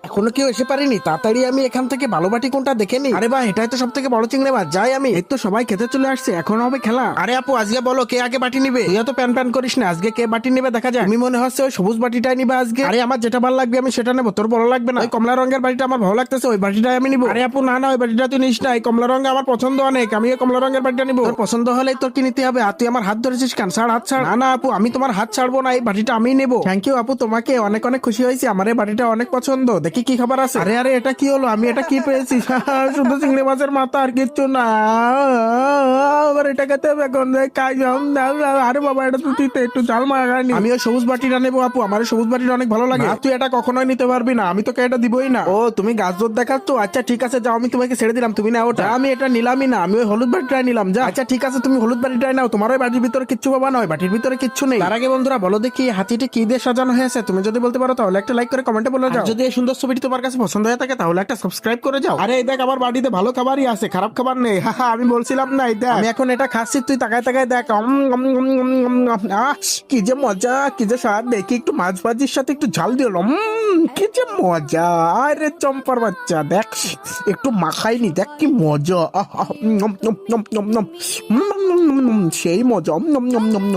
এখনো কেউ এসে পারেনি, তাড়াতাড়ি আমি এখান থেকে ভালো বাটি কোনটা দেখে নি। আরে বাহ, এটাই তো সব থেকে বড় চিংড়ি মাছ। যাই আমি, এই তো সবাই খেতে চলে আসছে, এখন হবে খেলা। আরে আপু, আজকে বলো কে আগে বাটি নিবে? তুই তো প্যান প্যান করিস না, আজকে কে বাটি নিবে দেখা যায়। আমি মনে হচ্ছে ওই সবুজ বাটিটাই নিবে আজকে। আরে আমার যেটা ভালো লাগবে আমি সেটা নেবো, তোর ভালো লাগবে না? ওই কমলা রঙের বাটিটা আমার ভালো লাগতেছে, ওই বাটিটাই আমি নিবো। আরে আপু না না, ওই বাটিটা তুই নিস না, এই কমলা রঙ আমার পছন্দ অনেক, আমি এই কমলা রঙের বাটিটা নিবো। তোর পছন্দ হলে তোর কি নিতে হবে? আর তুই আমার হাত ধরেছিস কেন? ছাড় হাত ছাড়। না না আপু, আমি তোমার হাত ছাড়বো না, এই বাটিটা আমি নেবো। থ্যাংক ইউ আপু, তোমাকে অনেক অনেক খুশি হয়েছি, আমার এই বাটিটা অনেক পছন্দ। দেখি কি খাবার আছে। আরে আরে, এটা কি হলো? আমি এটা কি পেয়েছি? শুধু চিংড়ি মাছের মাথা, আর কিচ্ছু না। আবার এটা খেতে হবে এখন। আরে বাবা, এটা তো তুই একটু ঝাল মাখানি। আমি ওই সবুজ বাটিটা নেবো আপু, আমার ওই সবুজ বাটিটা অনেক ভালো লাগে। তুই এটা কখনোই নিতে পারবি না, আমি তোকে এটা দিবই না। ও তুমি গাছ জোর দেখাচ্ছ? আচ্ছা ঠিক আছে, যাও, আমি তোমাকে ছেড়ে দিলাম, তুমি না ওটা। আমি এটা নিলামই না, আমি ওই হলুদ বাটিটাই নিলাম। যা। আচ্ছা ঠিক আছে, তুমি হলুদ বাটিটাই নাও, তোমার ওই বাটির ভিতরে কিচ্ছু পাবা না, ওই বাটির ভিতরে কিচ্ছু নেই। তার আগে বন্ধুরা বলো দেখি, হাতিটি কি দিয়ে সাজানো হয়েছে? তুমি যদি বলতে পারো তাহলে একটা লাইক করে কমেন্টে বলে যাও। যদি এই সুন্দর ছবিটি তোমার কাছে পছন্দ হয়ে থাকে তাহলে একটা সাবস্ক্রাইব করে যাও। আরে এই দেখ, আমার বাড়িতে ভালো খাবারই আছে, খারাপ খাবার নেই। আমি বলছিলাম না, এই দেখ, আমি এখন এটা খাচ্ছি, তুই তাকায় তাকায় দেখ। কি যে মজা, কি যে স্বাদ। দেখি একটু মাছ ভাজির সাথে একটু ঝাল দিল, কি যে মজা। আরে চম্পার বাচ্চা, দেখ একটু মাখাইনি, দেখ কি মজা। সেই মজা।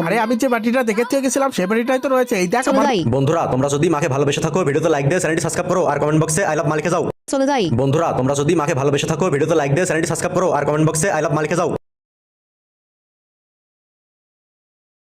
আরে আমি যে বাটিটা দেখে গেছিলাম সেই বাটিটাই তো রয়েছে, এই দেখ আমার। বন্ধুরা তোমরা যদি মাকে ভালোবেসে থাকো ভিডিওতে লাইক দিয়ে চ্যানেলটি সাবস্ক্রাইব করো আর কমেন্ট বক্সে আই লাভ মালিকে যাও। চলে যাই। বন্ধুরা তোমরা যদি মাকে ভালোবেসে থাকো ভিডিওতে লাইক দিয়ে চ্যানেলটি সাবস্ক্রাইব করো আর কমেন্ট বক্সে আই লাভ মালিকে যাও।